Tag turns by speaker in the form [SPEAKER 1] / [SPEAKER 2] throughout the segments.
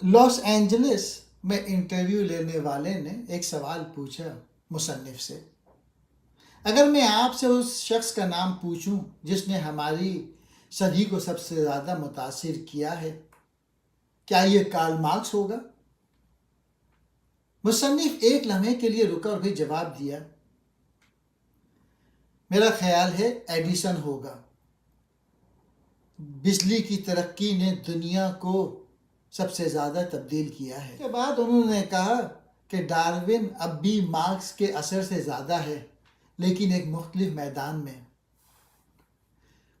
[SPEAKER 1] Los Angeles میں interview لینے والے نے ایک سوال پوچھا مصنف سے، اگر میں آپ سے اس شخص کا نام پوچھوں جس نے ہماری صدی کو سب سے زیادہ متاثر کیا ہے، کیا یہ کارل مارکس ہوگا؟ مصنف ایک لمحے کے لیے رکا اور پھر جواب دیا، میرا خیال ہے ایڈیسن ہوگا۔ بجلی کی ترقی نے دنیا کو سب سے زیادہ تبدیل کیا ہے۔ اس کے بعد انہوں نے کہا کہ ڈارون اب بھی مارکس کے اثر سے زیادہ ہے، لیکن ایک مختلف میدان میں۔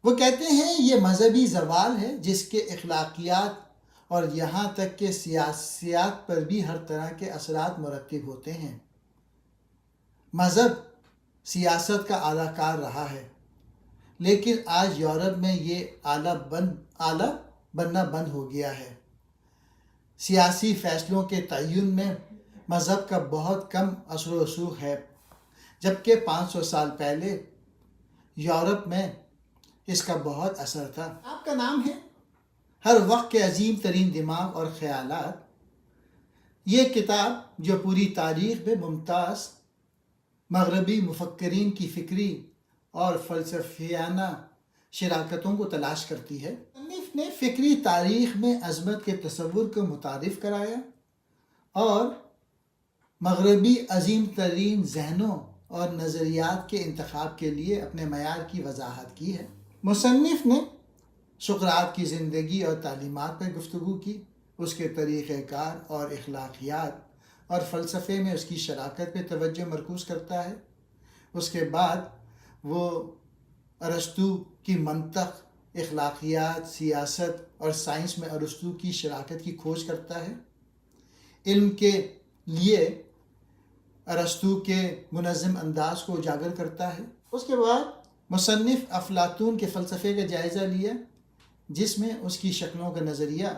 [SPEAKER 1] وہ کہتے ہیں یہ مذہبی زوال ہے جس کے اخلاقیات اور یہاں تک کہ سیاسیات پر بھی ہر طرح کے اثرات مرتب ہوتے ہیں۔ مذہب سیاست کا اعلیٰ کار رہا ہے، لیکن آج یورپ میں یہ آلہ بننا بند ہو گیا ہے۔ سیاسی فیصلوں کے تعین میں مذہب کا بہت کم اثر و رسوخ ہے، جبکہ 500 سال پہلے یورپ میں اس کا بہت اثر تھا۔ آپ کا نام ہے ہر وقت کے عظیم ترین دماغ اور خیالات۔ یہ کتاب جو پوری تاریخ میں ممتاز مغربی مفکرین کی فکری اور فلسفیانہ شراکتوں کو تلاش کرتی ہے۔ مصنف نے فکری تاریخ میں عظمت کے تصور کو متعارف کرایا اور مغربی عظیم ترین ذہنوں اور نظریات کے انتخاب کے لیے اپنے معیار کی وضاحت کی ہے۔ مصنف نے سقراط کی زندگی اور تعلیمات پر گفتگو کی، اس کے طریقہ کار اور اخلاقیات اور فلسفے میں اس کی شراکت پہ توجہ مرکوز کرتا ہے۔ اس کے بعد وہ ارسطو کی منطق، اخلاقیات، سیاست اور سائنس میں ارسطو کی شراکت کی کھوج کرتا ہے۔ علم کے لیے ارسطو کے منظم انداز کو اجاگر کرتا ہے۔ اس کے بعد مصنف افلاطون کے فلسفے کا جائزہ لیا، جس میں اس کی شکلوں کا نظریہ،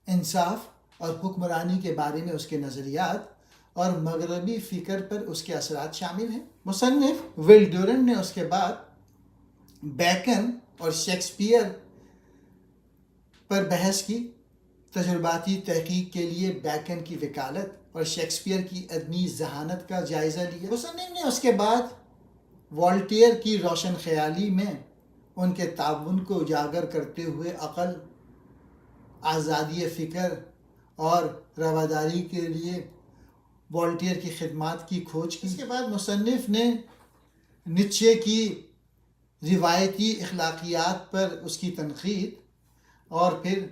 [SPEAKER 1] انصاف اور حکمرانی کے بارے میں اس کے نظریات اور مغربی فکر پر اس کے اثرات شامل ہیں۔ مصنف ول ڈورنٹ نے اس کے بعد بیکن اور شیکسپیئر پر بحث کی۔ تجرباتی تحقیق کے لیے بیکن کی وکالت اور شیکسپیئر کی ادبی ذہانت کا جائزہ لیا۔ مصنف نے اس کے بعد والٹیئر کی روشن خیالی میں ان کے تعاون کو اجاگر کرتے ہوئے عقل، آزادی فکر اور رواداری کے لیے والٹیئر کی خدمات کی کھوج کی۔ اس کے بعد مصنف نے نیچے کی روایتی اخلاقیات پر اس کی تنقید اور پھر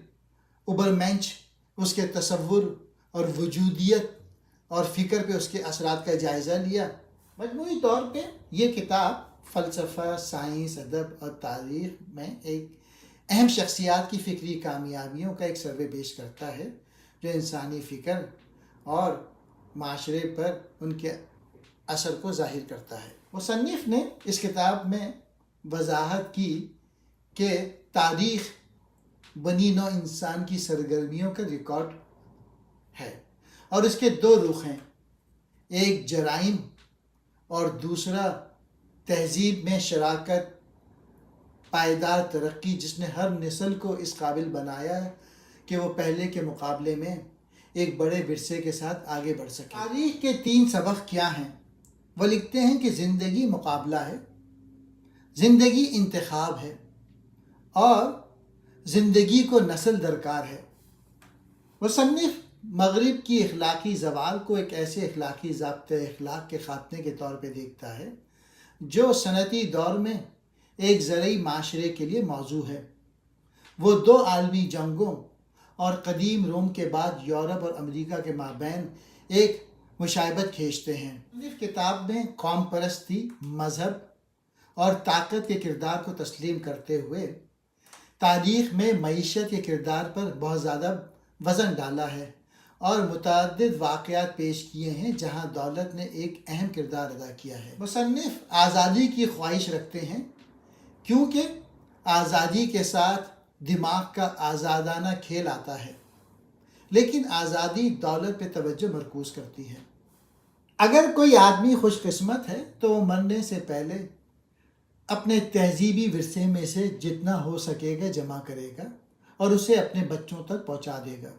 [SPEAKER 1] اوبرمینچ، اس کے تصور اور وجودیت اور فکر پہ اس کے اثرات کا جائزہ لیا۔ مجموعی طور پہ یہ کتاب فلسفہ، سائنس، ادب اور تاریخ میں ایک اہم شخصیات کی فکری کامیابیوں کا ایک سروے پیش کرتا ہے جو انسانی فکر اور معاشرے پر ان کے اثر کو ظاہر کرتا ہے۔ مصنف نے اس کتاب میں وضاحت کی کہ تاریخ بنی نوع انسان کی سرگرمیوں کا ریکارڈ ہے اور اس کے دو رخ ہیں، ایک جرائم اور دوسرا تہذیب میں شراکت، پائیدار ترقی جس نے ہر نسل کو اس قابل بنایا ہے کہ وہ پہلے کے مقابلے میں ایک بڑے ورثے کے ساتھ آگے بڑھ سکے۔ تاریخ کے 3 سبق کیا ہیں؟ وہ لکھتے ہیں کہ زندگی مقابلہ ہے، زندگی انتخاب ہے اور زندگی کو نسل درکار ہے۔ مصنف مغرب کی اخلاقی زوال کو ایک ایسے اخلاقی ضابطۂ اخلاق کے خاتمے کے طور پہ دیکھتا ہے جو صنعتی دور میں ایک زرعی معاشرے کے لیے موضوع ہے۔ وہ 2 عالمی جنگوں اور قدیم روم کے بعد یورپ اور امریکہ کے مابین ایک مشابہت کھینچتے ہیں۔ مصنف کتاب میں قوم پرستی، مذہب اور طاقت کے کردار کو تسلیم کرتے ہوئے تاریخ میں معیشت کے کردار پر بہت زیادہ وزن ڈالا ہے اور متعدد واقعات پیش کیے ہیں جہاں دولت نے ایک اہم کردار ادا کیا ہے۔ مصنف آزادی کی خواہش رکھتے ہیں کیونکہ آزادی کے ساتھ دماغ کا آزادانہ کھیل آتا ہے، لیکن آزادی دولت پہ توجہ مرکوز کرتی ہے۔ اگر کوئی آدمی خوش قسمت ہے تو وہ مرنے سے پہلے اپنے تہذیبی ورثے میں سے جتنا ہو سکے گا جمع کرے گا اور اسے اپنے بچوں تک پہنچا دے گا۔